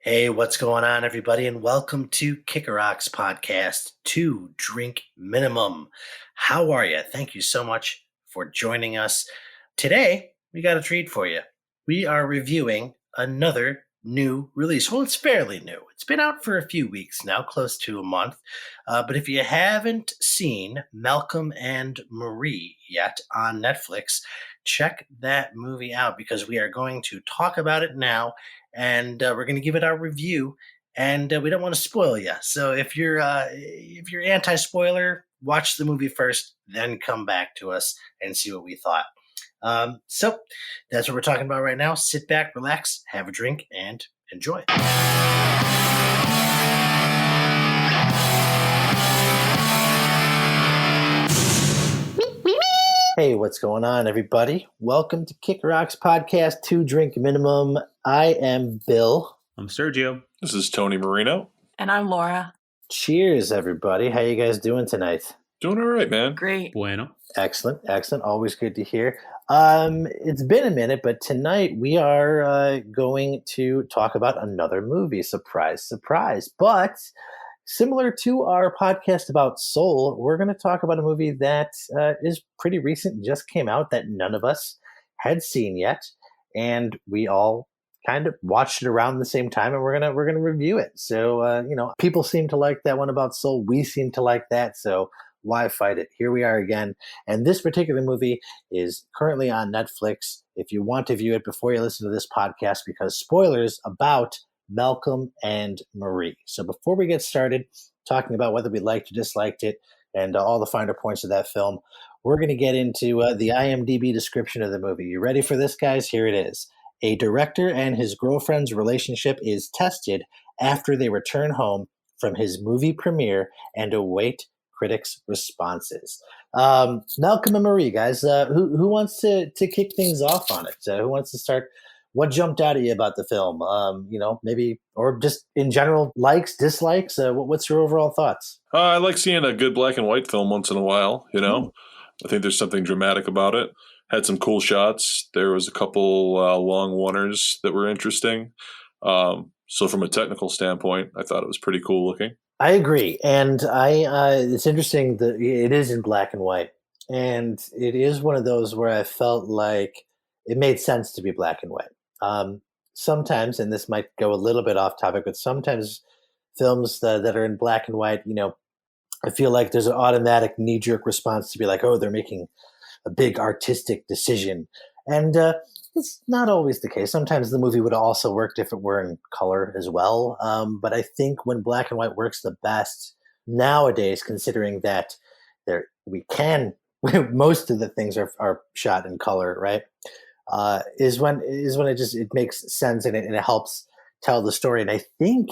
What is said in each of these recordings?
Hey, what's going on, everybody? And welcome to Kicker Rocks Podcast, Two Drink Minimum. How are you? Thank you so much for joining us. Today, we got a treat for you. We are reviewing another new release. Well, it's fairly new. It's been out for a few weeks now, close to a month. But if you haven't seen Malcolm and Marie yet on Netflix, check that movie out because we are going to talk about it now and we're going to give it our review. And we don't want to spoil you, so if you're anti-spoiler, watch the movie first, then come back to us and see what we thought. So that's what we're talking about right now. Sit back, relax, have a drink, and enjoy. Hey, what's going on, everybody? Welcome to Kick Rocks Podcast, Two Drink Minimum. I am Bill. I'm Sergio. This is Tony Marino. And I'm Laura. Cheers, everybody. How you guys doing tonight? Doing all right, man. Great. Bueno. Excellent. Always good to hear. It's been a minute, but tonight we are going to talk about another movie. Surprise, surprise. But similar to our podcast about Soul, we're going to talk about a movie that is pretty recent, just came out, that none of us had seen yet, and we all kind of watched it around the same time, and we're gonna review it. So people seem to like that one about Soul. We seem to like that. So why fight it? Here we are again, and this particular movie is currently on Netflix. If you want to view it before you listen to this podcast, because spoilers about Malcolm and Marie. So before we get started talking about whether we liked or disliked it and all the finer points of that film, we're going to get into the IMDb description of the movie. You ready for this, guys? Here it is. A director and his girlfriend's relationship is tested after they return home from his movie premiere and await critics' responses. Malcolm and Marie, guys, who wants to kick things off on it? Who wants to start? What jumped out at you about the film? Maybe, or just in general, likes, dislikes? What's your overall thoughts? I like seeing a good black and white film once in a while, I think there's something dramatic about it. Had some cool shots. There was a couple long oneers that were interesting. So from a technical standpoint, I thought it was pretty cool looking. I agree. And it's interesting that it is in black and white. And it is one of those where I felt like it made sense to be black and white. Sometimes, and this might go a little bit off topic, but sometimes films that are in black and white, I feel like there's an automatic knee-jerk response to be like, oh, they're making a big artistic decision. And it's not always the case. Sometimes the movie would also work if it were in color as well. But I think when black and white works the best nowadays, considering that most of the things are shot in color, right? Is when it makes sense and it helps tell the story. And I think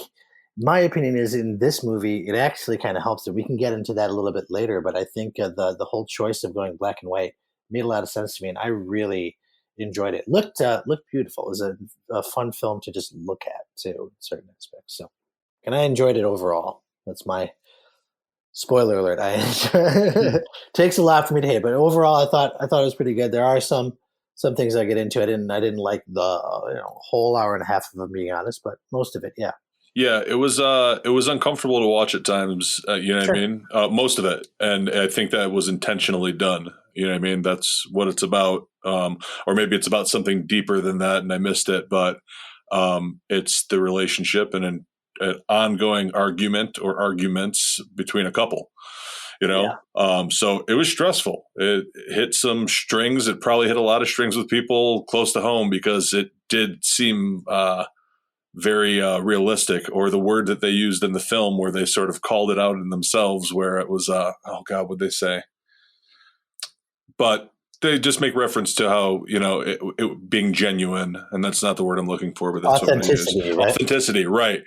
my opinion is in this movie, it actually kind of helps it. We can get into that a little bit later, but I think the whole choice of going black and white made a lot of sense to me, and I really enjoyed it. Looked beautiful. It was a fun film to just look at too, in certain aspects. So, and I enjoyed it overall. That's my spoiler alert. Takes a lot for me to hate, but overall, I thought it was pretty good. There are some things I get into. I didn't like the whole hour and a half of them, being honest, but most of it, yeah. Yeah, it was uncomfortable to watch at times. You know what I mean? Most of it, and I think that was intentionally done. You know what I mean? That's what it's about, or maybe it's about something deeper than that, and I missed it. But it's the relationship and an ongoing argument or arguments between a couple. So it was stressful. It hit some strings. It probably hit a lot of strings with people close to home because it did seem very realistic, or the word that they used in the film where they sort of called it out in themselves, where it was, what'd they say? But they just make reference to how, it being genuine, and that's not the word I'm looking for, but that's authenticity, what it is. Authenticity, right.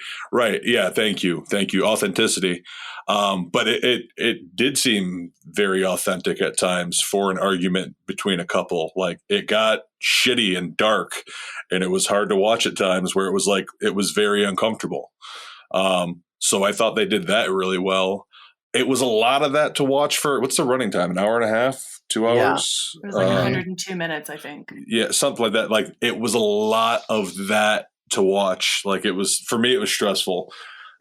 Yeah, thank you. Authenticity. But it did seem very authentic at times for an argument between a couple. Like, it got shitty and dark, and it was hard to watch at times, where it was like, it was very uncomfortable. So I thought they did that really well. It was a lot of that to watch for, what's the running time? An hour and a half, 2 hours? It was like 102 minutes, I think. Yeah, something like that. Like, it was a lot of that to watch. Like, it was, for me, it was stressful.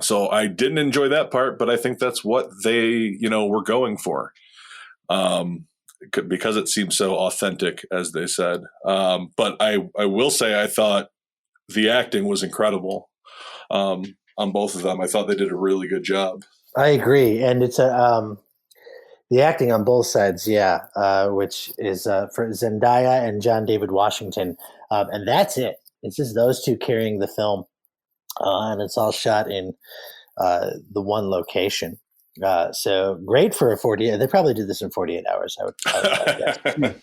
So I didn't enjoy that part, but I think that's what they, were going for. Because it seems so authentic, as they said. But I will say, I thought the acting was incredible on both of them. I thought they did a really good job. I agree, and it's the acting on both sides, yeah, which is for Zendaya and John David Washington, and that's it. It's just those two carrying the film, and it's all shot in the one location. So great for a 40. They probably did this in 48 hours. I would guess. That's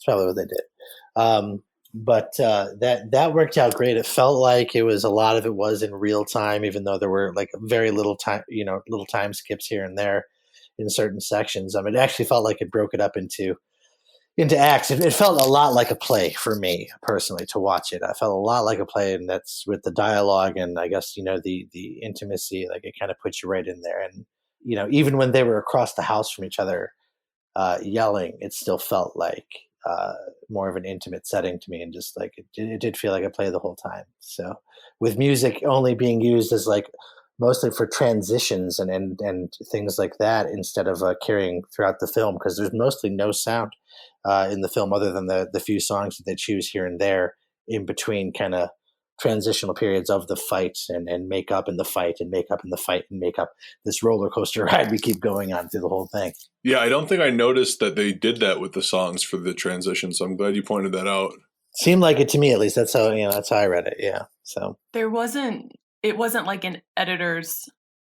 probably what they did. But that worked out great. It felt like a lot of it was in real time, even though there were like very little time, little time skips here and there in certain sections. It actually felt like it broke it up into acts. It felt a lot like a play for me personally to watch it. I felt a lot like a play, and that's with the dialogue and I guess the intimacy. Like, it kind of puts you right in there, and even when they were across the house from each other yelling, it still felt like more of an intimate setting to me, and just like it did feel like a play the whole time. So with music only being used as like mostly for transitions and things like that instead of carrying throughout the film, because there's mostly no sound in the film other than the few songs that they choose here and there in between kind of transitional periods of the fight and make up in the fight and make up in the fight and make up this roller coaster ride we keep going on through the whole thing. Yeah, I don't think I noticed that they did that with the songs for the transition, so I'm glad you pointed that out. Seemed like it to me, at least. That's how I read it. Yeah. So it wasn't like an editor's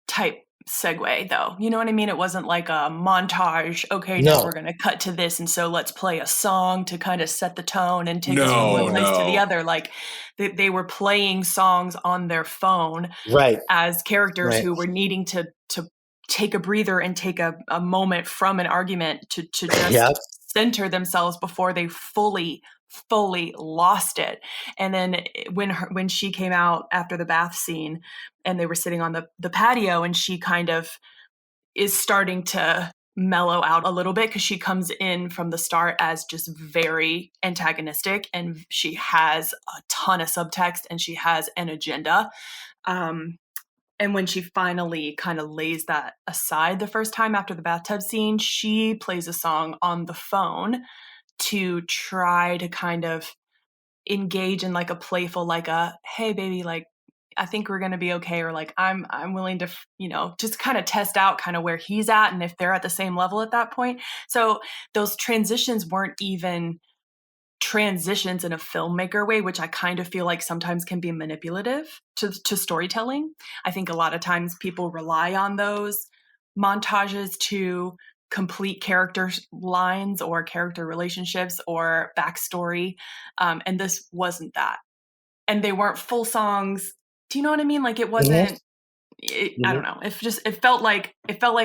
type segue, though. You know what I mean? It wasn't like a montage. Okay, now we're going to cut to this, and so let's play a song to kind of set the tone and take us from one place to the other. Like, they were playing songs on their phone, right, as characters who were needing to take a breather and take a moment from an argument to just center themselves before they fully lost it. And then when she came out after the bath scene and they were sitting on the patio, and she kind of is starting to mellow out a little bit because she comes in from the start as just very antagonistic, and she has a ton of subtext and she has an agenda. And when she finally kind of lays that aside the first time after the bathtub scene, she plays a song on the phone to try to kind of engage in like a playful, like a, hey baby, like, I think we're going to be okay. Or like, I'm willing to, just kind of test out kind of where he's at and if they're at the same level at that point. So those transitions weren't even transitions in a filmmaker way, which I kind of feel like sometimes can be manipulative to storytelling. I think a lot of times people rely on those montages to complete character lines or character relationships or backstory. And this wasn't that. And they weren't full songs. Do you know what I mean? Like, it wasn't, I don't know. It felt like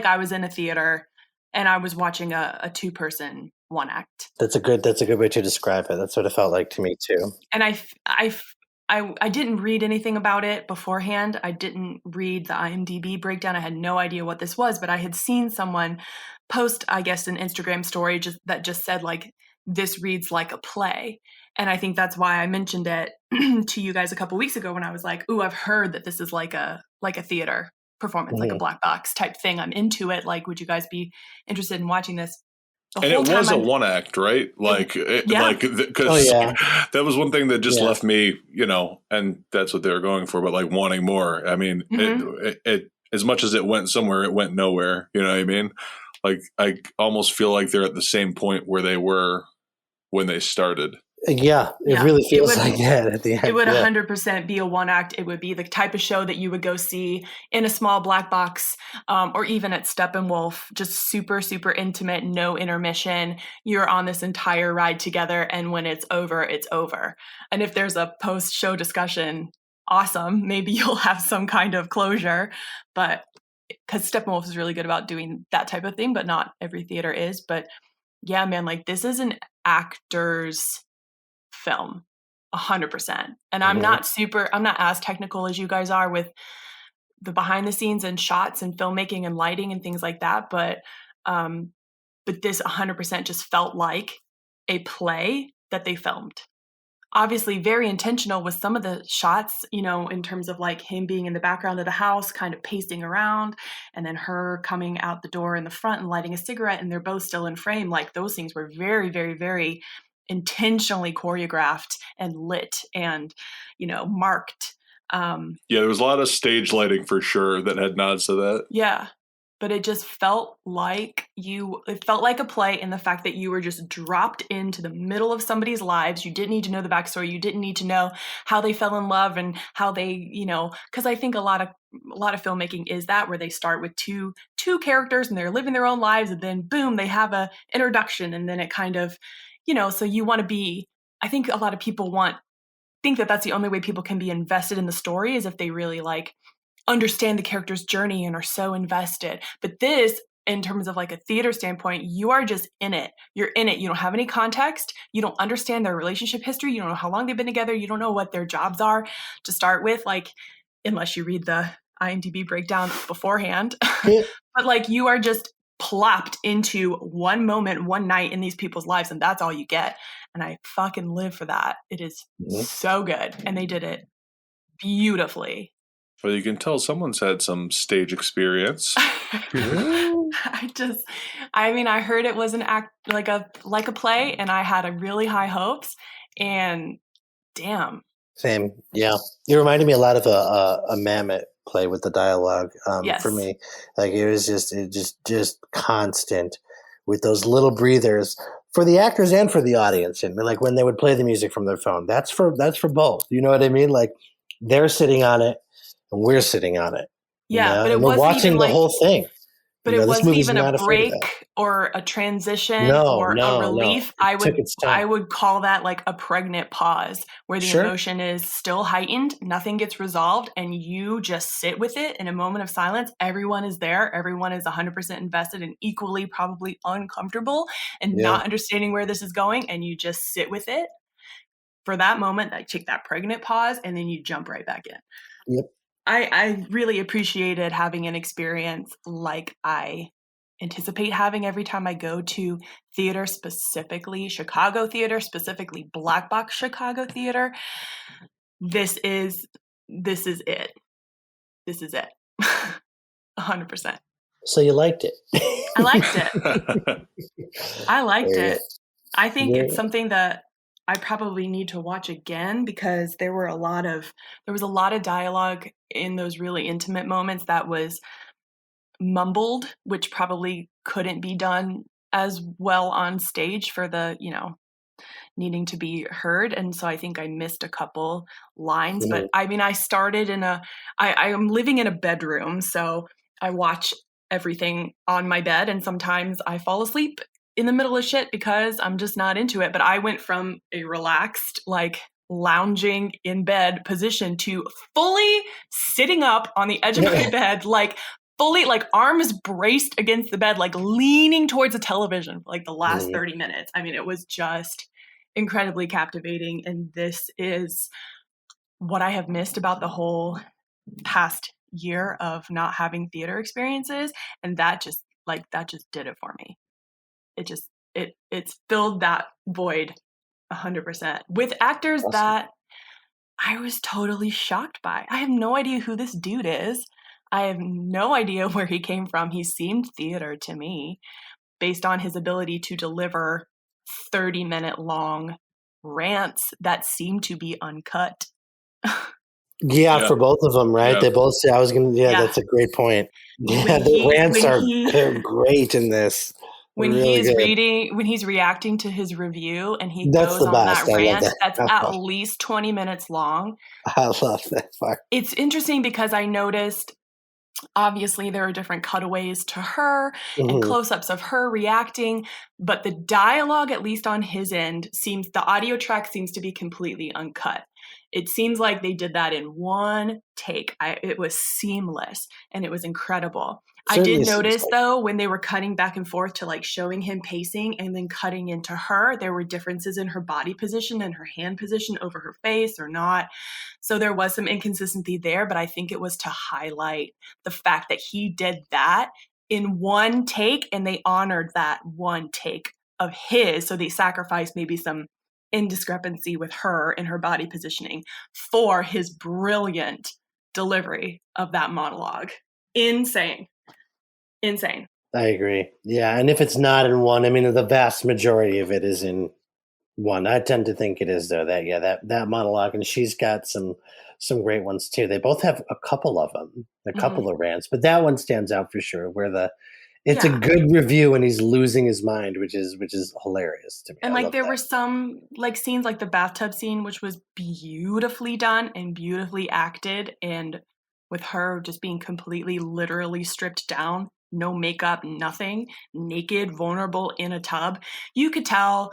I was in a theater and I was watching a two-person one act. That's a good way to describe it. That's what it felt like to me too. And I didn't read anything about it beforehand. I didn't read the IMDb breakdown. I had no idea what this was, but I had seen someone post, I guess, an Instagram story that just said like, this reads like a play. And I think that's why I mentioned it to you guys a couple weeks ago when I was like, ooh, I've heard that this is like a theater performance, like a black box type thing. I'm into it. Like, would you guys be interested in watching this? And it was a one act, right? Like, because that was one thing that just left me, and that's what they were going for, but like wanting more. I mean, it as much as it went somewhere, it went nowhere. You know what I mean? Like, I almost feel like they're at the same point where they were when they started. Yeah, it really feels like that at the end. It would 100% be a one act. It would be the type of show that you would go see in a small black box, or even at Steppenwolf, just super, super intimate, no intermission. You're on this entire ride together, and when it's over, it's over. And if there's a post-show discussion, awesome. Maybe you'll have some kind of closure, but because Steppenwolf is really good about doing that type of thing, but not every theater is. But yeah, man, like, this is an actor's film 100%. And I'm not as technical as you guys are with the behind the scenes and shots and filmmaking and lighting and things like that, but this 100% just felt like a play that they filmed. obviously very intentional with some of the shots, you know, in terms of like him being in the background of the house, kind of pacing around, and then her coming out the door in the front and lighting a cigarette, and they're both still in frame. Like those things were very, very, very intentionally choreographed and lit and, you know, marked. Yeah, there was a lot of stage lighting for sure that had nods to that. Yeah. But it just felt like it felt like a play in the fact that you were just dropped into the middle of somebody's lives. You didn't need to know the backstory. You didn't need to know how they fell in love and how they, you know, because I think a lot of filmmaking is that, where they start with two characters and they're living their own lives, and then boom, they have a introduction, and then it kind of, you know, so you want to be, I think a lot of people think that that's the only way people can be invested in the story, is if they really like understand the character's journey and are so invested. But this, in terms of like a theater standpoint, you are just in it. You're in it. You don't have any context. You don't understand their relationship history. You don't know how long they've been together. You don't know what their jobs are to start with, like, unless you read the IMDb breakdown beforehand. But like, you are just plopped into one moment, one night in these people's lives, and that's all you get. And I fucking live for that. It is so good. And they did it beautifully. Well, you can tell someone's had some stage experience. I heard it was an act, like a play, and I had a really high hopes, and damn. Same. Yeah. It reminded me a lot of a Mamet play with the dialogue. Yes. For me, like it was just constant with those little breathers for the actors and for the audience. And like when they would play the music from their phone, that's for both. You know what I mean? Like they're sitting on it and we're sitting on it. Yeah, but we're watching the whole thing. But it wasn't even a break or a transition or a relief. I would call that like a pregnant pause, where the emotion is still heightened, nothing gets resolved, and you just sit with it in a moment of silence. Everyone is there. Everyone is 100% invested and equally probably uncomfortable and not understanding where this is going, and you just sit with it for that moment, like take that pregnant pause, and then you jump right back in. Yep. I really appreciated having an experience like I anticipate having every time I go to theater, specifically Chicago theater, specifically Black Box Chicago theater. This is it. This is it. 100%. So you liked it. I liked it. I liked it. I think it's something that I probably need to watch again, because there was a lot of dialogue in those really intimate moments that was mumbled, which probably couldn't be done as well on stage for the, you know, needing to be heard. And so I think I missed a couple lines, but I mean, I started I am living in a bedroom, so I watch everything on my bed, and sometimes I fall asleep in the middle of shit because I'm just not into it. But I went from a relaxed, like lounging in bed position to fully sitting up on the edge of my bed, like fully, like arms braced against the bed, like leaning towards a television for like the last 30 minutes. I mean, it was just incredibly captivating. And this is what I have missed about the whole past year of not having theater experiences. And that just did it for me. It's filled that void 100% with actors that I was totally shocked by. I have no idea who this dude is. I have no idea where he came from. He seemed theater to me based on his ability to deliver 30-minute long rants that seemed to be uncut. For both of them, right? They both say, that's a great point. Yeah, the rants they're great in this. When he's reacting to his review and he goes on that rant, that's at least 20 minutes long. I love that part. It's interesting because I noticed, obviously, there are different cutaways to her and close-ups of her reacting, but the dialogue, at least on his end, the audio track seems to be completely uncut. It seems like they did that in one take. It was seamless and it was incredible. Certainly. I did notice, though, when they were cutting back and forth to like showing him pacing and then cutting into her, there were differences in her body position and her hand position over her face or not. So there was some inconsistency there, but I think it was to highlight the fact that he did that in one take, and they honored that one take of his. So they sacrificed maybe some in discrepancy with her in her body positioning for his brilliant delivery of that monologue. Insane. I agree. Yeah, and if it's not in one, I mean, the vast majority of it is in one. I tend to think it is, though. That monologue, and she's got some great ones too. They both have a couple of them, a couple of rants, but that one stands out for sure. Where it's a good review, and he's losing his mind, which is hilarious to me. And like there were some like scenes, like the bathtub scene, which was beautifully done and beautifully acted, and with her just being completely, literally stripped down. No makeup, nothing, naked, vulnerable in a tub. You could tell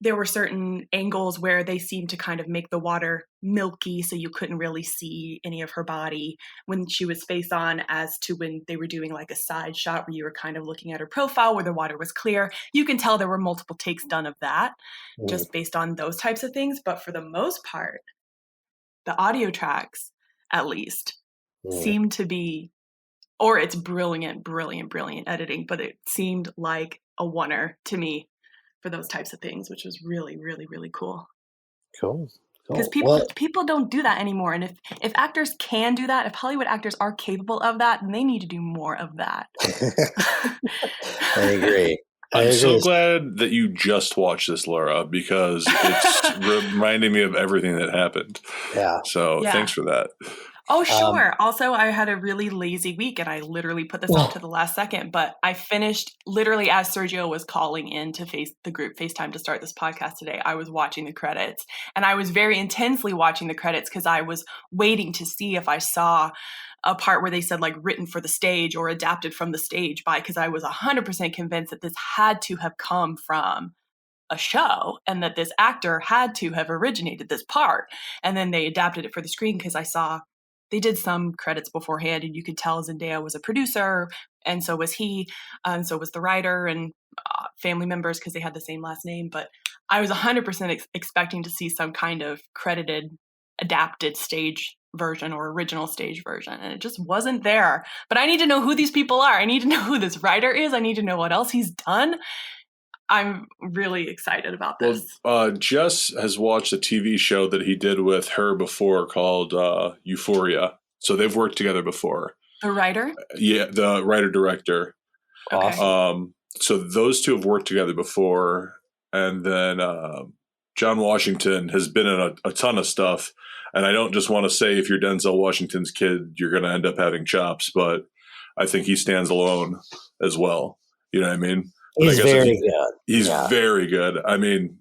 there were certain angles where they seemed to kind of make the water milky, so you couldn't really see any of her body when she was face on, as to when they were doing like a side shot where you were kind of looking at her profile where the water was clear. You can tell there were multiple takes done of that just based on those types of things. But for the most part, the audio tracks, at least, seem to be, or it's brilliant editing, but it seemed like a oneer to me for those types of things, which was really, really, really cool. Cool. Because people don't do that anymore. And if actors can do that, if Hollywood actors are capable of that, then they need to do more of that. I agree. I'm so glad that you just watched this, Laura, because it's reminding me of everything that happened. Yeah. So thanks for that. Oh, sure. Also, I had a really lazy week, and I literally put this out to the last second, but I finished literally as Sergio was calling in to the group FaceTime to start this podcast today. I was watching the credits, and I was very intensely watching the credits because I was waiting to see if I saw a part where they said like written for the stage or adapted from the stage by, because I was 100% convinced that this had to have come from a show and that this actor had to have originated this part. And then they adapted it for the screen because I saw they did some credits beforehand, and you could tell Zendaya was a producer, and so was he, and so was the writer and family members because they had the same last name. But I was 100% expecting to see some kind of credited, adapted stage version or original stage version, and it just wasn't there. But I need to know who these people are. I need to know who this writer is. I need to know what else he's done. I'm really excited about this. Well, Jess has watched a TV show that he did with her before called Euphoria. So they've worked together before. The writer? Yeah, the writer-director. Okay. So those two have worked together before. And then John Washington has been in a ton of stuff. And I don't just want to say if you're Denzel Washington's kid, you're going to end up having chops. But I think he stands alone as well. You know what I mean? He's very good. He's very good. I mean,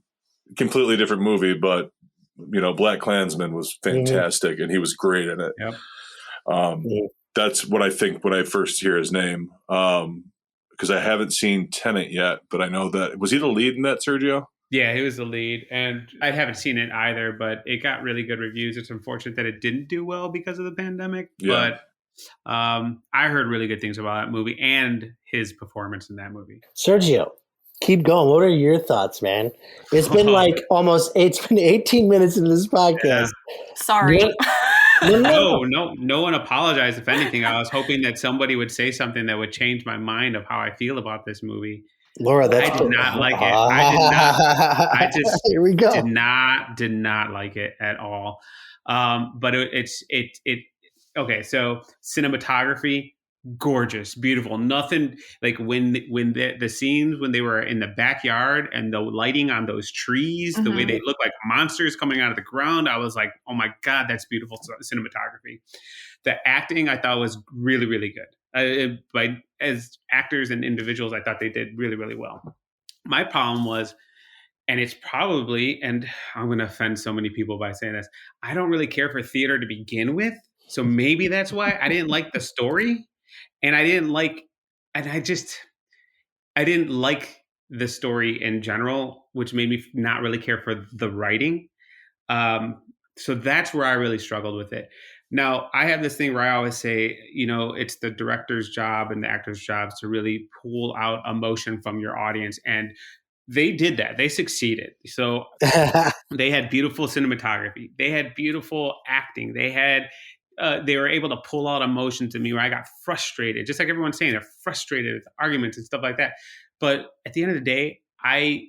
completely different movie, but Black Klansman was fantastic, and he was great in it. Yep. That's what I think when I first hear his name, because I haven't seen Tenet yet, but I know that was he the lead in that, Sergio? Yeah, he was the lead, and I haven't seen it either, but it got really good reviews. It's unfortunate that it didn't do well because of the pandemic, but I heard really good things about that movie and his performance in that movie. Sergio, keep going. What are your thoughts, man? It's been it's been 18 minutes into this podcast. Yeah. Sorry. No one apologized. If anything, I was hoping that somebody would say something that would change my mind of how I feel about this movie. Laura, I did not like it. I just here we go. Did not like it at all. But it's okay. So cinematography, gorgeous, beautiful. Nothing like when the scenes when they were in the backyard and the lighting on those trees, the way they look like monsters coming out of the ground. I was like, oh my God, that's beautiful cinematography. The acting I thought was really, really good. As actors and individuals, I thought they did really, really well. My problem was, and it's probably, and I'm going to offend so many people by saying this, I don't really care for theater to begin with. So maybe that's why I didn't like the story. And I didn't like the story in general, which made me not really care for the writing. So that's where I really struggled with it. Now, I have this thing where I always say, it's the director's job and the actor's job to really pull out emotion from your audience. And they did that. They succeeded. So they had beautiful cinematography. They had beautiful acting. They were able to pull out emotion to me where I got frustrated. Just like everyone's saying, they're frustrated with arguments and stuff like that. But at the end of the day, I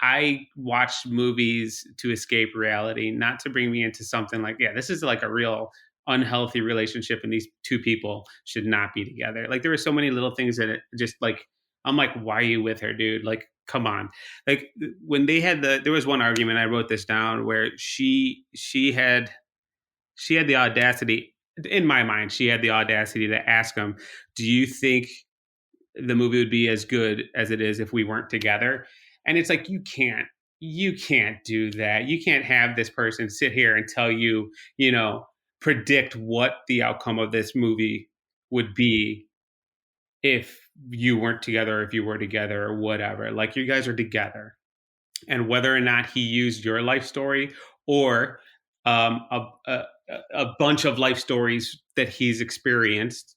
I watch movies to escape reality, not to bring me into something like, yeah, this is like a real unhealthy relationship and these two people should not be together. Like there were so many little things that it just like, I'm like, why are you with her, dude? Like, come on. Like when they had there was one argument, I wrote this down, where she had the audacity, in my mind, she had the audacity to ask him, do you think the movie would be as good as it is if we weren't together? And it's like, you can't do that. You can't have this person sit here and tell you, predict what the outcome of this movie would be if you weren't together, if you were together, or whatever. Like, you guys are together. And whether or not he used your life story or a bunch of life stories that he's experienced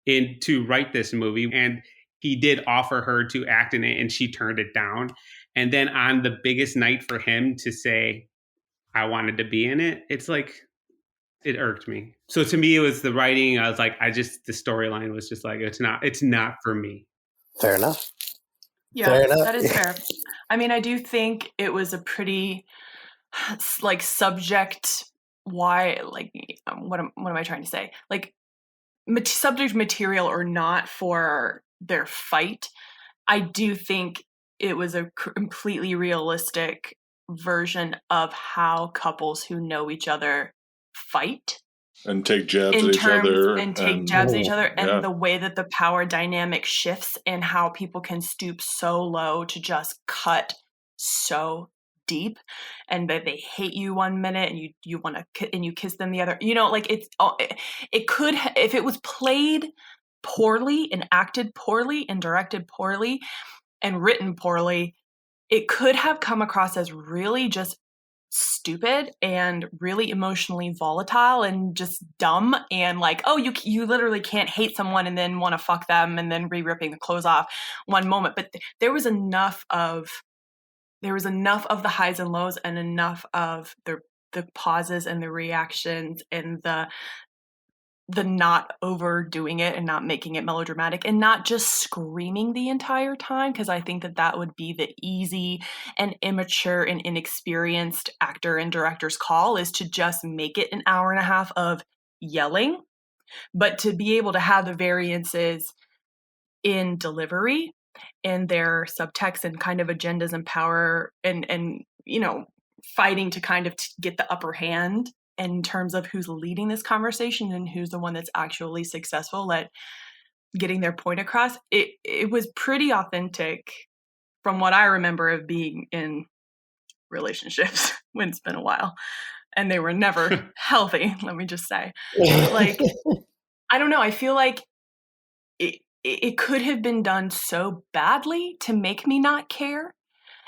to write this movie, and he did offer her to act in it and she turned it down. And then on the biggest night for him to say, I wanted to be in it, it's like, it irked me. So to me, it was the writing. I was like, the storyline was just like, it's not for me. Fair enough. Yeah, fair enough. That is fair. I mean, I do think it was a pretty like subject. Why? Like, what am I trying to say? Like, subject material or not for their fight, I do think it was a completely realistic version of how couples who know each other fight and take jabs at each other and the way that the power dynamic shifts and how people can stoop so low to just cut so deep, and that they hate you one minute and you want to and you kiss them the other, like it could, if it was played poorly and acted poorly and directed poorly and written poorly, it could have come across as really just stupid and really emotionally volatile and just dumb, and like, oh, you literally can't hate someone and then want to fuck them and then ripping the clothes off one moment. But there was enough of the highs and lows and enough of the pauses and the reactions and the not overdoing it and not making it melodramatic and not just screaming the entire time, because I think that would be the easy and immature and inexperienced actor and director's call, is to just make it an hour and a half of yelling. But to be able to have the variances in delivery and their subtext and kind of agendas and power and fighting to kind of get the upper hand in terms of who's leading this conversation and who's the one that's actually successful at getting their point across, it was pretty authentic from what I remember of being in relationships when it's been a while, and they were never healthy, let me just say. Like, I don't know, I feel like it could have been done so badly to make me not care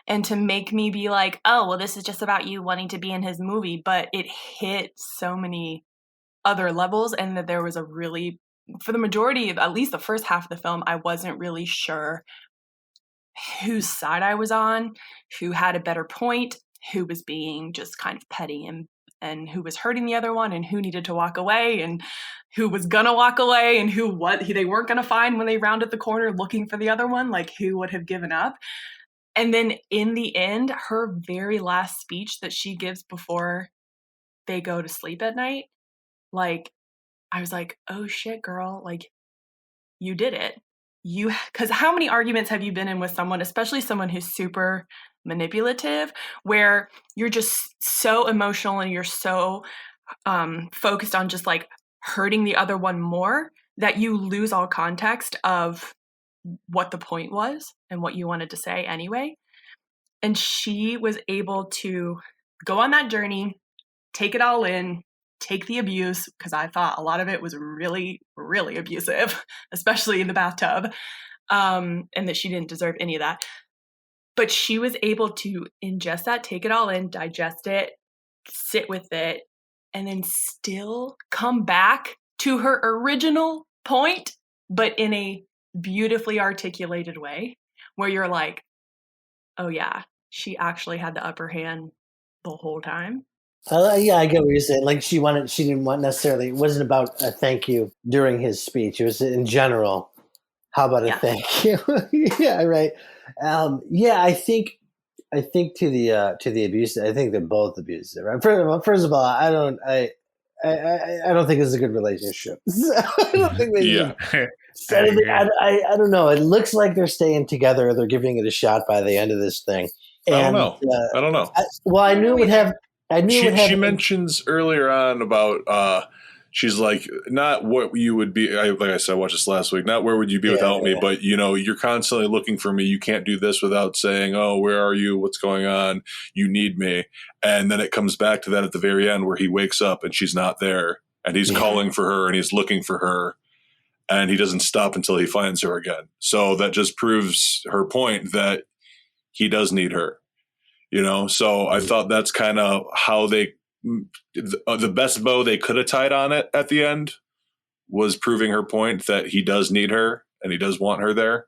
and to make me be like, oh, well, this is just about you wanting to be in his movie. But it hit so many other levels, and that there was a really, for the majority of at least the first half of the film, I wasn't really sure whose side I was on, who had a better point, who was being just kind of petty, and who was hurting the other one, and who needed to walk away, and who was gonna walk away, and who they weren't gonna find when they rounded the corner looking for the other one, like who would have given up. And then in the end, her very last speech that she gives before they go to sleep at night, like, I was like, oh shit, girl, like, you did it. Because how many arguments have you been in with someone, especially someone who's super manipulative, where you're just so emotional and you're so focused on just like hurting the other one more that you lose all context of what the point was and what you wanted to say anyway. And she was able to go on that journey, take it all in, take the abuse, because I thought a lot of it was really, really abusive, especially in the bathtub, and that she didn't deserve any of that. But she was able to ingest that, take it all in, digest it, sit with it, and then still come back to her original point, but in a beautifully articulated way where you're like, oh yeah, she actually had the upper hand the whole time. Yeah, I get what you're saying. Like, she didn't want necessarily, it wasn't about a thank you during his speech. It was in general, how about a thank you? Yeah, right. I think think to the abuse, I think they're both abusive. Right? First of all, I don't think it's a good relationship. I don't think they Yeah. I don't know. It looks like they're staying together, or they're giving it a shot by the end of this thing. And, I don't know. I knew it would have. She mentions earlier on about she's like, not what you would be. Like I said, I watched this last week. Not where would you be without me, but you're constantly looking for me. You can't do this without saying, "Oh, where are you? What's going on? You need me." And then it comes back to that at the very end where he wakes up and she's not there, and he's calling for her and he's looking for her, and he doesn't stop until he finds her again. So that just proves her point that he does need her. So I thought that's kind of how the best bow they could have tied on it at the end was proving her point that he does need her and he does want her there.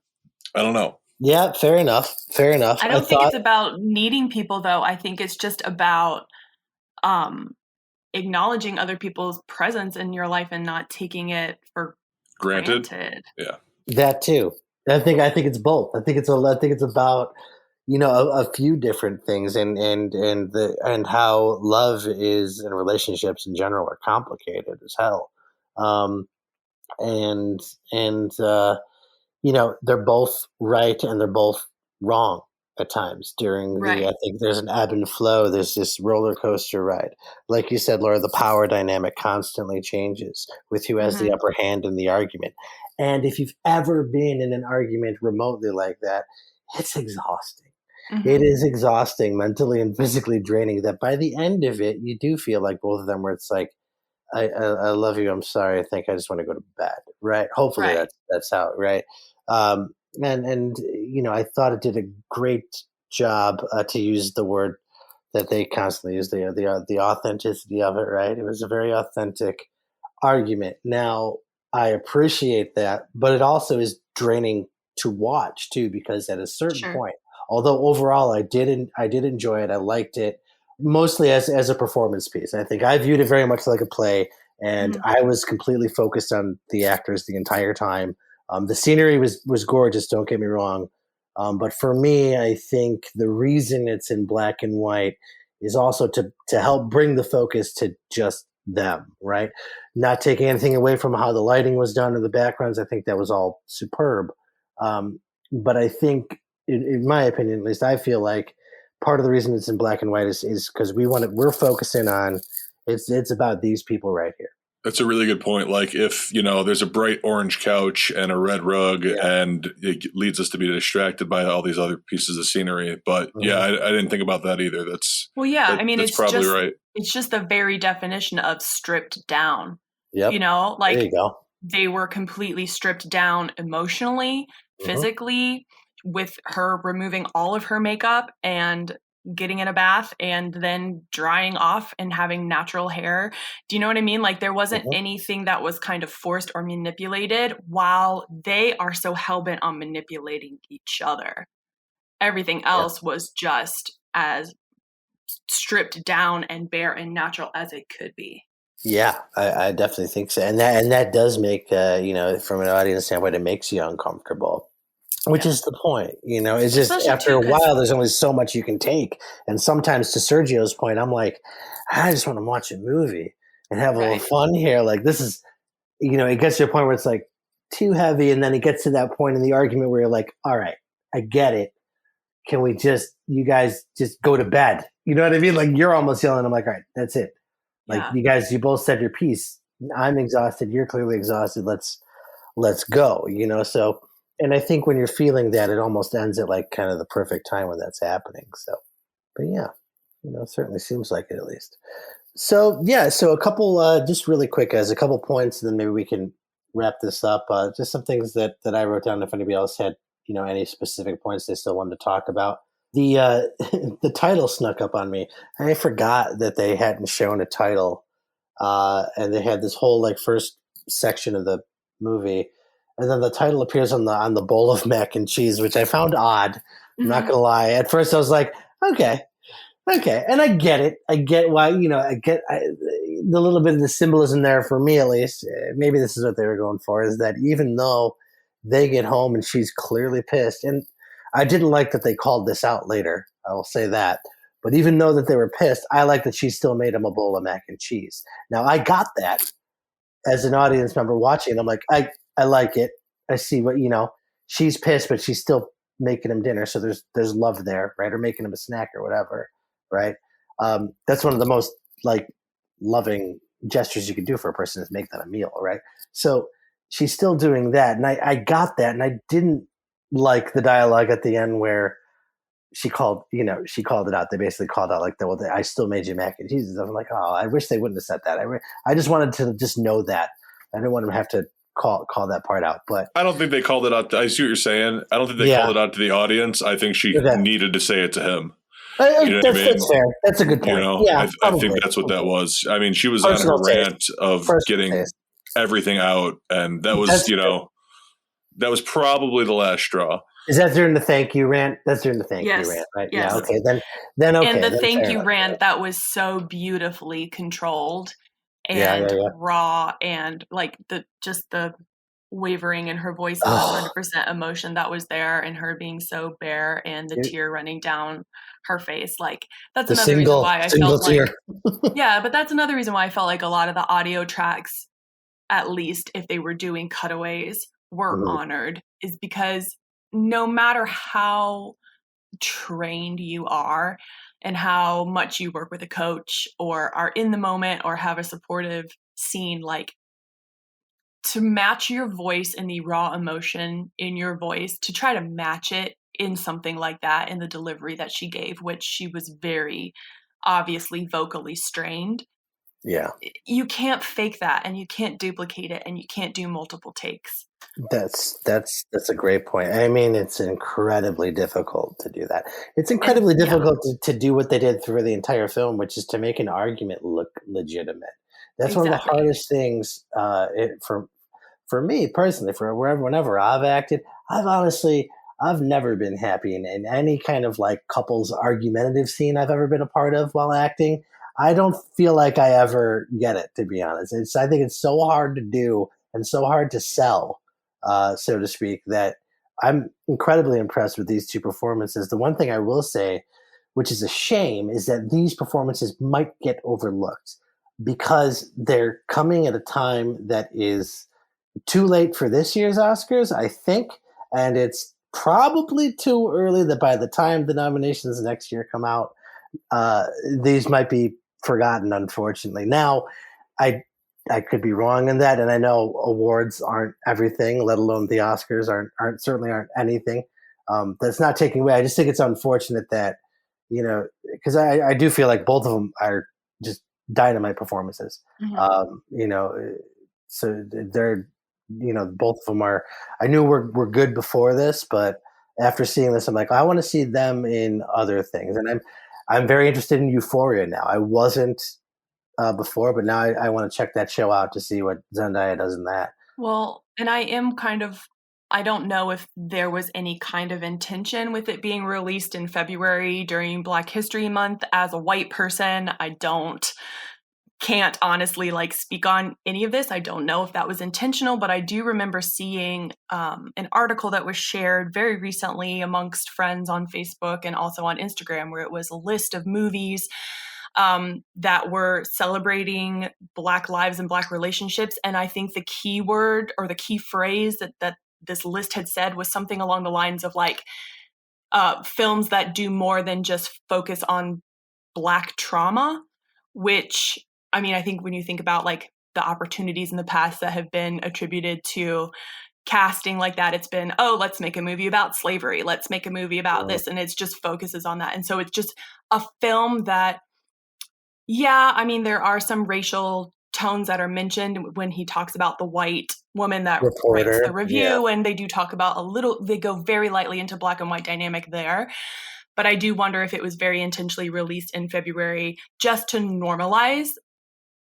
I don't know. Yeah, fair enough. I don't think it's about needing people, though. I think it's just about acknowledging other people's presence in your life and not taking it for granted. Yeah, that too. I think it's both. I think it's about a few different things, and how love is, and relationships in general are complicated as hell. They're both right and they're both wrong at times during I think there's an ebb and flow. There's this roller coaster ride. Like you said, Laura, the power dynamic constantly changes with who has the upper hand in the argument. And if you've ever been in an argument remotely like that, it's exhausting. It is exhausting, mentally and physically draining, that by the end of it, you do feel like both of them where it's like, I love you. I'm sorry. I think I just want to go to bed. Right. Hopefully that's how, right. I thought it did a great job to use the word that they constantly use, the authenticity of it. Right. It was a very authentic argument. Now, I appreciate that, but it also is draining to watch too, because at a certain point, although overall I did enjoy it, I liked it mostly as a performance piece. I think I viewed it very much like a play, and I was completely focused on the actors the entire time. The scenery was gorgeous, don't get me wrong, but for me, I think the reason it's in black and white is also to help bring the focus to just them, right? Not taking anything away from how the lighting was done or the backgrounds. I think that was all superb. But I think, in my opinion, at least, I feel like part of the reason it's in black and white is because we're focusing on it's about these people right here. That's a really good point. Like if, there's a bright orange couch and a red rug and it leads us to be distracted by all these other pieces of scenery. But I didn't think about that either. That's it's probably right. It's just the very definition of stripped down. Yep. Like there you go. They were completely stripped down emotionally, physically, with her removing all of her makeup and getting in a bath and then drying off and having natural hair. Do you know what I mean? Like there wasn't anything that was kind of forced or manipulated, while they are so hell-bent on manipulating each other. Everything else was just as stripped down and bare and natural as it could be. Yeah, I definitely think so. And that does make, from an audience standpoint, it makes you uncomfortable. Which is the point, it's just especially after a while, there's only so much you can take. And sometimes, to Sergio's point, I'm like, I just want to watch a movie and have a little fun here. Like this is, it gets to a point where it's like too heavy. And then it gets to that point in the argument where you're like, all right, I get it. Can we you guys just go to bed? You know what I mean? Like you're almost yelling. I'm like, all right, that's it. Like you both said your piece. I'm exhausted. You're clearly exhausted. Let's go, so. And I think when you're feeling that, it almost ends at like kind of the perfect time when that's happening. So, but it certainly seems like it at least. So, so a couple, just really quick, as a couple points, and then maybe we can wrap this up. Just some things that I wrote down. If anybody else had, any specific points they still wanted to talk about. The the title snuck up on me. I forgot that they hadn't shown a title, and they had this whole like first section of the movie. And then the title appears on the bowl of mac and cheese, which I found odd. I'm not gonna lie. At first, I was like, okay, and I get it. I get why. I get the little bit of the symbolism there for me, at least. Maybe this is what they were going for: is that even though they get home and she's clearly pissed, and I didn't like that they called this out later. I will say that. But even though that they were pissed, I like that she still made him a bowl of mac and cheese. Now, I got that as an audience member watching. I'm like, I like it. I see what, she's pissed, but she's still making him dinner. So there's love there, right? Or making him a snack or whatever, right? That's one of the most like loving gestures you could do for a person is make them a meal, right? So she's still doing that. And I got that. And I didn't like the dialogue at the end where she called it out. They basically called out like, I still made you mac and cheese. I'm like, oh, I wish they wouldn't have said that. I just wanted to just know that. I didn't want them to have to call that part out. But I don't think they called it out. I see what you're saying. I don't think they called it out to the audience. I think she needed to say it to him. That's fair. That's a good point. I think that's what that was. I mean, she was on her rant of getting everything out, and that was that was probably the last straw. Is that during the thank you rant? That's during the thank you rant, right? Yes. Yeah. Okay. Then okay. And the thank you rant that was so beautifully controlled and raw, and like the wavering in her voice, 100% emotion that was there, and her being so bare, and the tear running down her face. Like that's another reason why I felt like but that's another reason why I felt like a lot of the audio tracks, at least if they were doing cutaways, were honored, is because no matter how trained you are and how much you work with a coach or are in the moment or have a supportive scene, like to match your voice and the raw emotion in your voice, to try to match it in something like that, in the delivery that she gave, which she was very obviously vocally strained. Yeah. You can't fake that, and you can't duplicate it, and you can't do multiple takes. That's a great point. I mean, it's incredibly difficult to do that. It's incredibly difficult to do what they did through the entire film, which is to make an argument look legitimate. That's one of the hardest things for me personally, whenever I've acted. I've never been happy in any kind of like couples argumentative scene I've ever been a part of while acting. I don't feel like I ever get it, to be honest. I think it's so hard to do and so hard to sell, so to speak, that I'm incredibly impressed with these two performances. The one thing I will say, which is a shame, is that these performances might get overlooked because they're coming at a time that is too late for this year's Oscars, I think, and it's probably too early that by the time the nominations next year come out, these might be forgotten, unfortunately. Now, I could be wrong in that, and I know awards aren't everything, let alone the Oscars aren't anything. That's not taking away. I just think it's unfortunate that, because I do feel like both of them are just dynamite performances. So they're, both of them are. I knew we're good before this, but after seeing this, I'm like, I want to see them in other things, and I'm very interested in Euphoria now. I wasn't before, but now I want to check that show out to see what Zendaya does in that. Well, and I don't know if there was any kind of intention with it being released in February during Black History Month. As a white person, I can't honestly speak on any of this. I don't know if that was intentional, but I do remember seeing an article that was shared very recently amongst friends on Facebook and also on Instagram, where it was a list of movies that were celebrating Black lives and Black relationships. And I think the key word or the key phrase that this list had said was something along the lines of films that do more than just focus on Black trauma, which, I mean, I think when you think about the opportunities in the past that have been attributed to casting like that, it's been, let's make a movie about slavery. Let's make a movie about this. And it's just focuses on that. And so it's just a film that, there are some racial tones that are mentioned when he talks about the white woman that writes the review. And they do talk about they go very lightly into Black and white dynamic there. But I do wonder if it was very intentionally released in February just to normalize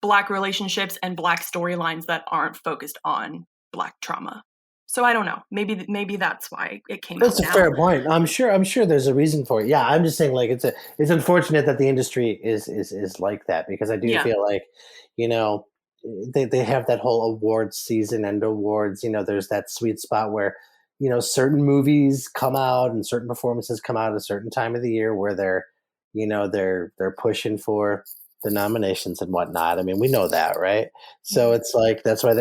Black relationships and Black storylines that aren't focused on Black trauma. So I don't know. Maybe that's why it came out. That's a fair point. I'm sure there's a reason for it. Yeah, I'm just saying it's unfortunate that the industry is like that, because I do feel like, they have that whole awards season and awards, there's that sweet spot where certain movies come out and certain performances come out at a certain time of the year where they're pushing for the nominations and whatnot. I mean, we know that, right? So it's like, that's why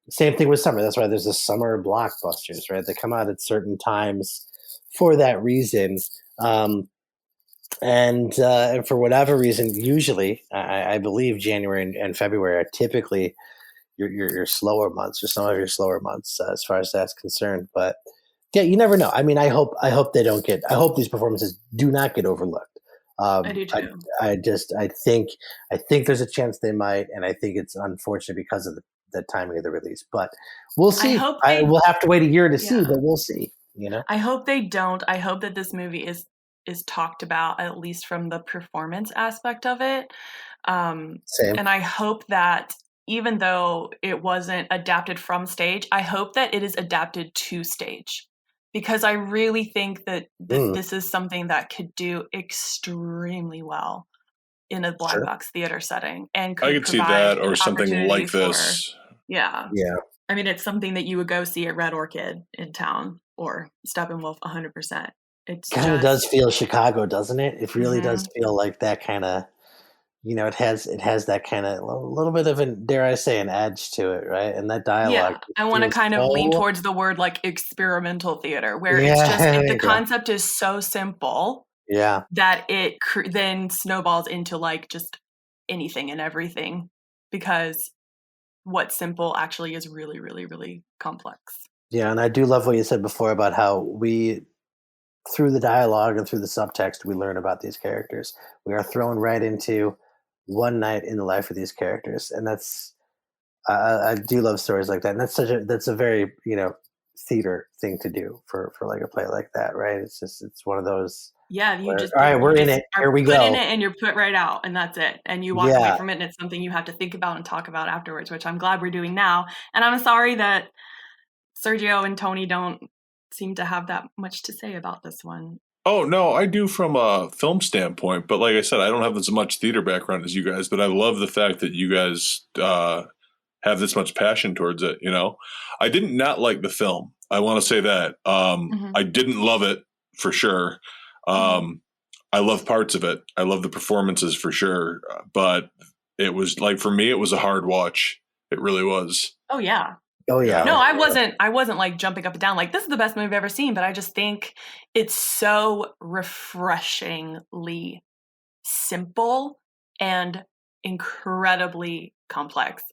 same thing with summer. That's why there's the summer blockbusters, right? They come out at certain times for that reason. And for whatever reason, usually I believe January and February are typically your slower months, or some of your slower months as far as that's concerned. But yeah, you never know. I mean, I hope these performances do not get overlooked. I do too. I think there's a chance they might, and I think it's unfortunate because of the timing of the release. But we'll see. We'll have to wait a year to see, but we'll see. I hope they don't. I hope that this movie is talked about, at least from the performance aspect of it. Same. And I hope that even though it wasn't adapted from stage, I hope that it is adapted to stage. Because I really think that this is something that could do extremely well in a black box theater setting, and I could see that, or something like this. Yeah. I mean, it's something that you would go see at Red Orchid in town or Steppenwolf 100%. It kind of does feel Chicago, doesn't it? It really does feel like that kind of. It has that kind of little bit of dare I say, an edge to it, right? And that dialogue. Yeah, I want to kind of lean towards the word like experimental theater, where it's just the concept is so simple, that it then snowballs into like just anything and everything, because what's simple actually is really, really, really complex. Yeah, and I do love what you said before about how we, through the dialogue and through the subtext, we learn about these characters. We are thrown right into one night in the life of these characters, and that's I do love stories like that, and that's a very theater thing to do for like a play like that, right? It's one of those. Yeah, all right, we're in it. Here we go. Put in it, and you're put right out, and that's it. And you walk away from it, and it's something you have to think about and talk about afterwards, which I'm glad we're doing now. And I'm sorry that Sergio and Tony don't seem to have that much to say about this one. Oh, no, I do from a film standpoint. But like I said, I don't have as much theater background as you guys, but I love the fact that you guys have this much passion towards it. I did not like the film. I want to say that. I didn't love it for sure. I love parts of it. I love the performances for sure. But it was like, for me, it was a hard watch. It really was. Oh, yeah. Oh yeah. No, I wasn't like jumping up and down like this is the best movie I've ever seen, but I just think it's so refreshingly simple and incredibly complex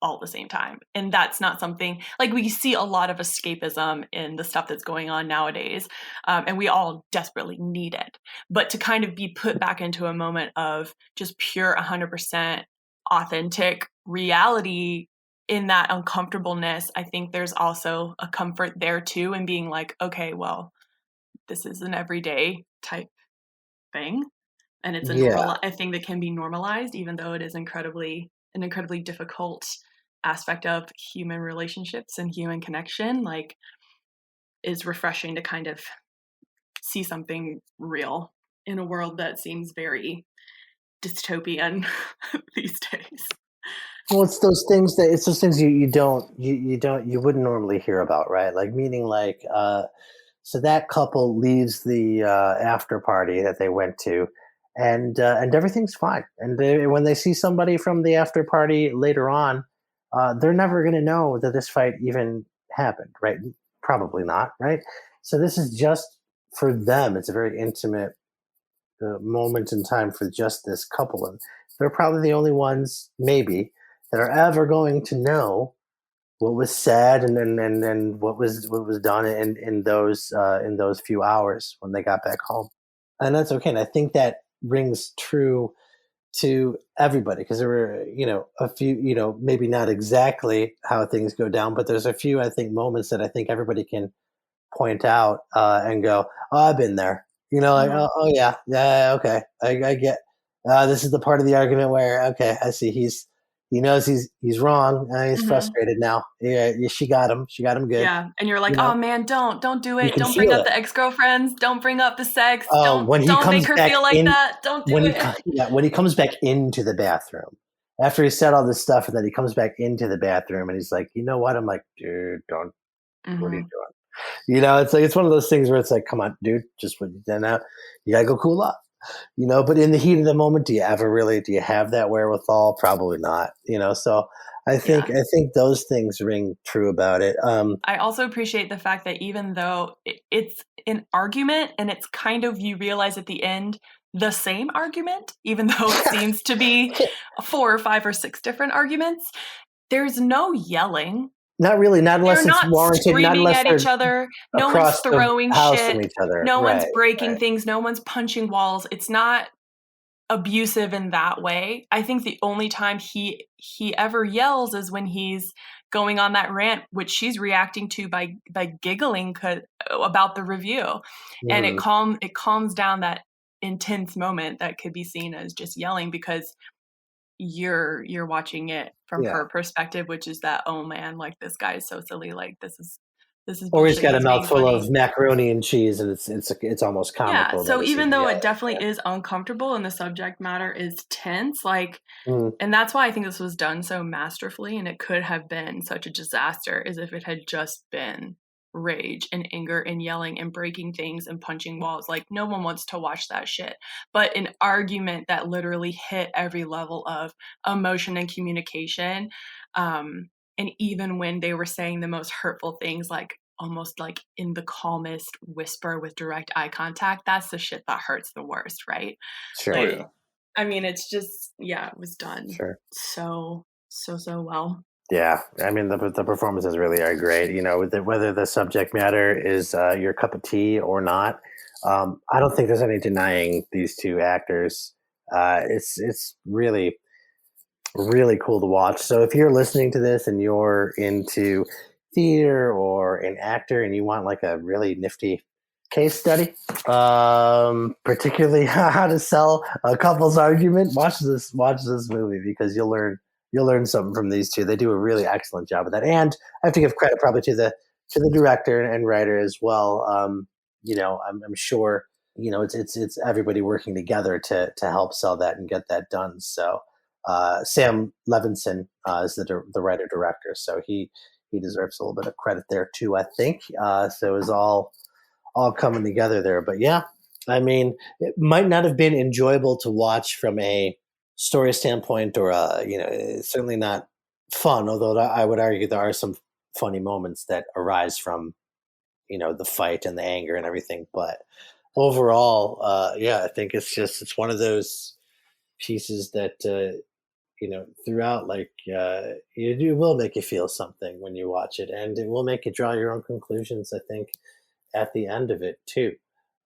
all at the same time. And that's not something like we see a lot of escapism in the stuff that's going on nowadays. And we all desperately need it. But to kind of be put back into a moment of just pure 100% authentic reality in that uncomfortableness, I think there's also a comfort there too, in being like, okay, well, this is an everyday type thing, and it's a thing that can be normalized, even though it is an incredibly difficult aspect of human relationships and human connection. Like, is refreshing to kind of see something real in a world that seems very dystopian these days. Well, it's those things you wouldn't normally hear about, right? Like, meaning like, so that couple leaves the after party that they went to, and everything's fine. And when they see somebody from the after party later on, they're never going to know that this fight even happened, right? Probably not, right? So this is just for them. It's a very intimate moment in time for just this couple, and they're probably the only ones, maybe, that are ever going to know what was said and what was done in those few hours when they got back home. And that's okay. And I think that rings true to everybody, because there were, a few, maybe not exactly how things go down, but there's a few, I think, moments that I think everybody can point out and go, oh, I've been there. Like, oh yeah, okay. I get, this is the part of the argument where, okay, I see he knows he's wrong. He's frustrated now. Yeah, she got him good. Yeah, and you're like, oh man, don't do it. Don't bring up the ex-girlfriends. Don't bring up the sex. Don't make her feel like that. Don't do it. When he comes back into the bathroom, after he said all this stuff, and then he comes back into the bathroom, and he's like, you know what? I'm like, dude, don't. What are you doing? It's one of those things where it's like, come on, dude, just then out, you gotta go cool up. But in the heat of the moment, do you have that wherewithal? Probably not. So I think those things ring true about it. I also appreciate the fact that even though it's an argument and it's kind of, you realize at the end, the same argument, even though it seems to be 4 or 5 or 6 different arguments, there's no yelling. Not really, not unless they're it's not warranted. Screaming not unless at each other. No one's throwing shit. Each other. No one's breaking things. No one's punching walls. It's not abusive in that way. I think the only time he ever yells is when he's going on that rant, which she's reacting to by giggling about the review, and it calms down that intense moment that could be seen as just yelling, because you're watching it from her perspective, which is that, oh man, like this guy is so silly, like this is or he's got a mouthful of macaroni and cheese, and it's almost comical. Yeah, so even though it definitely is uncomfortable and the subject matter is tense, and that's why I think this was done so masterfully, and it could have been such a disaster as if it had just been rage and anger and yelling and breaking things and punching walls. Like, no one wants to watch that shit. But an argument that literally hit every level of emotion and communication, and even when they were saying the most hurtful things, like almost like in the calmest whisper with direct eye contact, that's the shit that hurts the worst, right? Sure. I mean, it's just, it was done so well. Yeah, I mean, the performances really are great. Whether the subject matter is your cup of tea or not, I don't think there's any denying these two actors. It's really, really cool to watch. So if you're listening to this and you're into theater or an actor and you want like a really nifty case study, particularly how to sell a couple's argument, watch this movie, because you'll learn something from these two. They do a really excellent job of that, and I have to give credit probably to the director and writer as well. I'm sure it's everybody working together to help sell that and get that done. So Sam Levinson is the writer director, so he deserves a little bit of credit there too, I think. So it's all coming together there. But yeah, I mean, it might not have been enjoyable to watch from a story standpoint, or certainly not fun, although I would argue there are some funny moments that arise from the fight and the anger and everything. But overall, I think it's one of those pieces that throughout, like it will make you feel something when you watch it, and it will make you draw your own conclusions, I think, at the end of it too.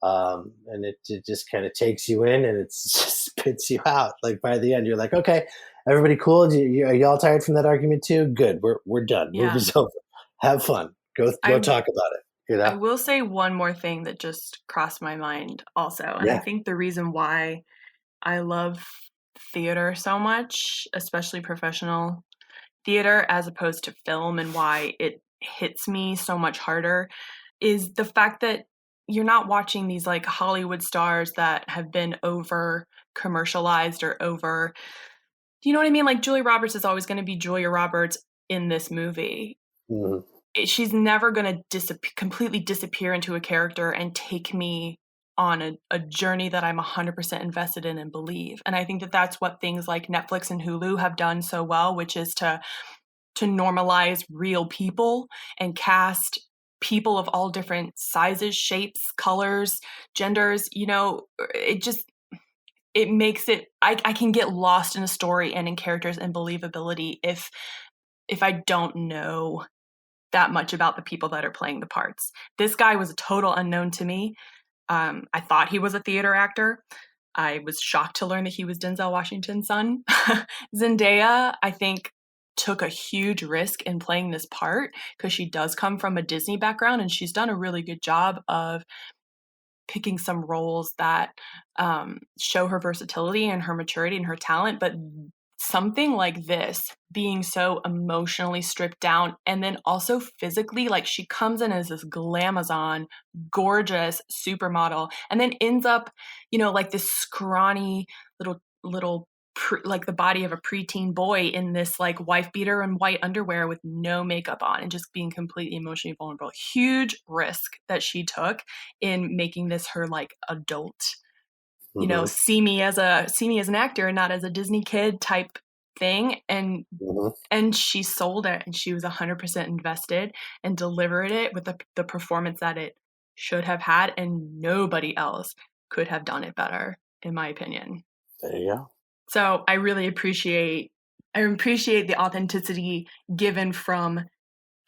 And it just kind of takes you in, and it just spits you out. Like by the end, you're like, okay, everybody cool? Are you all tired from that argument too? Good, we're done. Yeah. Movie's over. Have fun. Go talk about it. I will say one more thing that just crossed my mind also, and I think the reason why I love theater so much, especially professional theater as opposed to film, and why it hits me so much harder, is the fact that you're not watching these like Hollywood stars that have been over commercialized or over, do you know what I mean? Like Julia Roberts is always going to be Julia Roberts in this movie. Mm-hmm. She's never going to completely disappear into a character and take me on a journey that I'm 100% invested in and believe. And I think that that's what things like Netflix and Hulu have done so well, which is to normalize real people and cast people of all different sizes, shapes, colors, genders. It makes it, I can get lost in a story and in characters and believability if I don't know that much about the people that are playing the parts. This guy was a total unknown to me. I thought he was a theater actor. I was shocked to learn that he was Denzel Washington's son. Zendaya, I think, took a huge risk in playing this part because she does come from a Disney background, and she's done a really good job of picking some roles that show her versatility and her maturity and her talent. But something like this, being so emotionally stripped down, and then also physically, like she comes in as this glamazon, gorgeous supermodel, and then ends up, like this scrawny little like the body of a preteen boy in this like wife beater and white underwear with no makeup on and just being completely emotionally vulnerable. Huge risk that she took in making this her like adult, you know, see me as an actor and not as a Disney kid type thing. And and she sold it, and she was 100% invested and delivered it with the performance that it should have had, and nobody else could have done it better, in my opinion. There you go. So I really appreciate the authenticity given from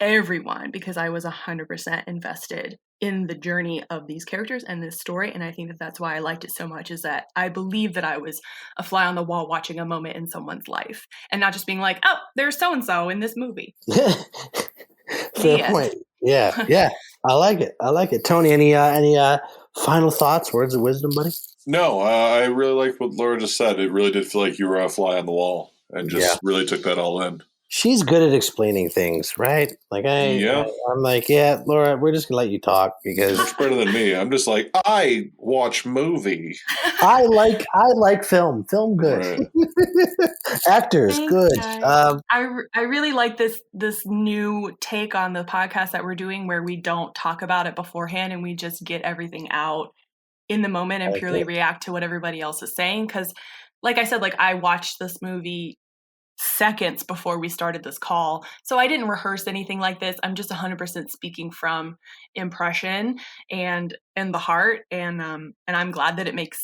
everyone, because I was 100% invested in the journey of these characters and this story. And I think that that's why I liked it so much, is that I believe that I was a fly on the wall watching a moment in someone's life and not just being like, oh, there's so-and-so in this movie. Fair point. Yeah. I like it. Tony, any final thoughts, words of wisdom, buddy? No, I really like what Laura just said. It really did feel like you were a fly on the wall and just really took that all in. She's good at explaining things, right? Like I'm like, yeah, Laura, we're just gonna let you talk because much better than me. I'm just like, I watch movie. I like film good. Right. Actors, thanks, good. I really like this new take on the podcast that we're doing, where we don't talk about it beforehand and we just get everything out in the moment and purely react to what everybody else is saying. Because, like I said, like I watched this movie seconds before we started this call, so I didn't rehearse anything like this. I'm just 100% speaking from impression and the heart, and I'm glad that it makes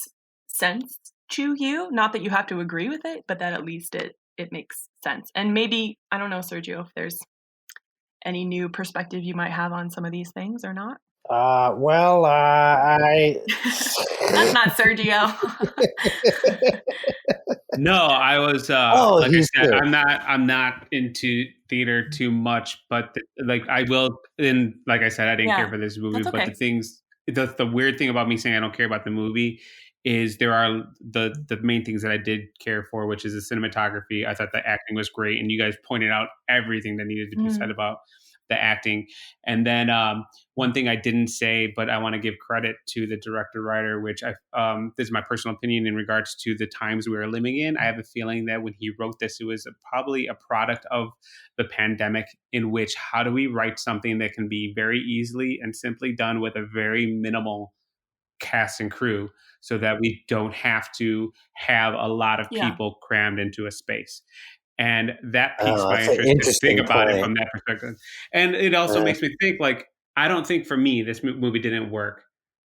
sense to you. Not that you have to agree with it, but that at least it makes sense. And maybe, I don't know, Sergio, if there's any new perspective you might have on some of these things or not. I that's not Sergio. No, I was like I said, I'm not into theater too much, but like I will. And like I said, I didn't care for this movie. Okay. But the weird thing about me saying I don't care about the movie is there are the main things that I did care for, which is the cinematography. I thought the acting was great, and you guys pointed out everything that needed to be said about the acting. And then one thing I didn't say, but I want to give credit to the director writer, which this is my personal opinion in regards to the times we are living in. I have a feeling that when he wrote this, it was probably a product of the pandemic, in which how do we write something that can be very easily and simply done with a very minimal cast and crew, so that we don't have to have a lot of people crammed into a space. And that piques my interest to think about it from that perspective. And it also makes me think, like, I don't think for me this movie didn't work,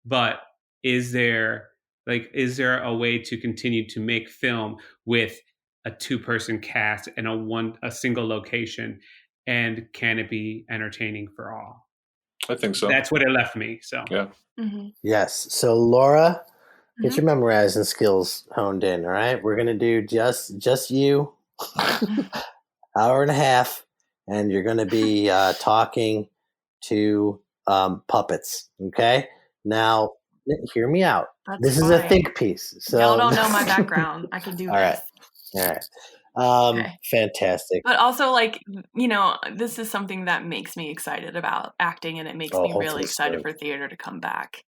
but is there a way to continue to make film with a 2-person cast and a single location, and can it be entertaining for all? I think so. That's what it left me. So yeah. Mm-hmm. Yes. So Laura, get your memorizing skills honed in. All right, we're gonna do just you. Hour and a half, and you're going to be talking to puppets. Okay, now hear me out. This is a think piece. So y'all don't know my background. I can do this. All right. Okay. Fantastic. But also, like, you know, this is something that makes me excited about acting, and it makes me really excited for theater to come back.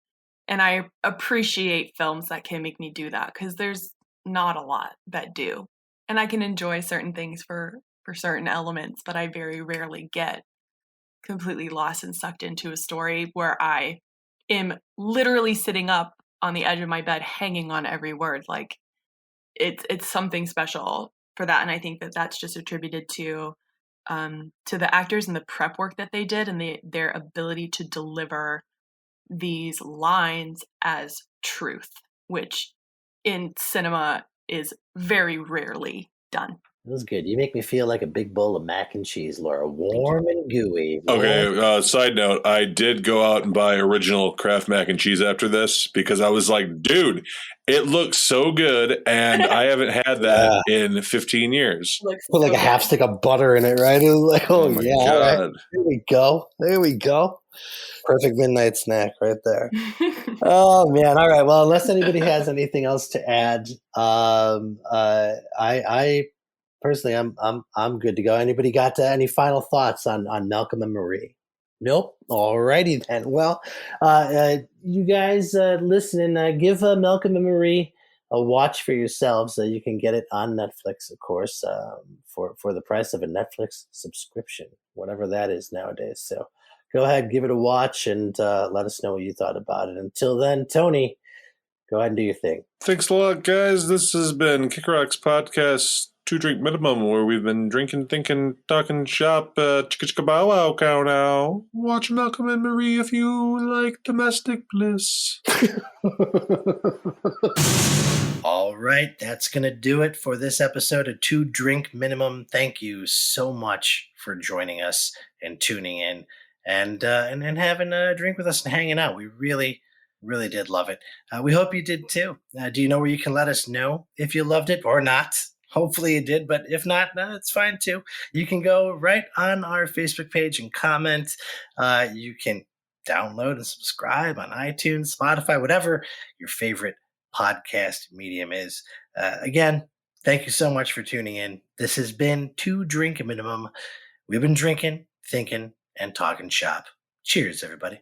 And I appreciate films that can make me do that, because there's not a lot that do. And I can enjoy certain things for certain elements, but I very rarely get completely lost and sucked into a story where I am literally sitting up on the edge of my bed, hanging on every word. Like, it's something special for that. And I think that that's just attributed to the actors and the prep work that they did, and their ability to deliver these lines as truth, which in cinema is very rarely done. That was good. You make me feel like a big bowl of mac and cheese, Laura. Warm and gooey. Okay, side note, I did go out and buy original Kraft mac and cheese after this, because I was like, dude, it looks so good, and I haven't had that in 15 years. Put like a half stick of butter in it, right? It was like, oh my God. Right. There we go. Perfect midnight snack right there. Oh man! All right. Well, unless anybody has anything else to add, I personally, I'm good to go. Anybody got any final thoughts on Malcolm and Marie? Nope. All righty then. Well, you guys listening, give Malcolm and Marie watch for yourselves. You can get it on Netflix, of course, for the price of a Netflix subscription, whatever that is nowadays. So go ahead, give it a watch, and let us know what you thought about it. Until then, Tony, go ahead and do your thing. Thanks a lot, guys. This has been Kick Rocks Podcast 2 Drink Minimum, where we've been drinking, thinking, talking shop, chicka chicka bow wow cow now. Watch Malcolm and Marie if you like domestic bliss. All right, that's going to do it for this episode of 2 Drink Minimum. Thank you so much for joining us and tuning in and having a drink with us and hanging out. We really did love it. We hope you did too. Do you know where you can let us know if you loved it or not? Hopefully you did, but if not, it's fine too. You can go right on our Facebook page and comment. You can download and subscribe on iTunes, Spotify, whatever your favorite podcast medium is. Again, thank you so much for tuning in. This has been 2 Drink Minimum. We've been drinking, thinking, and talking shop. Cheers, everybody.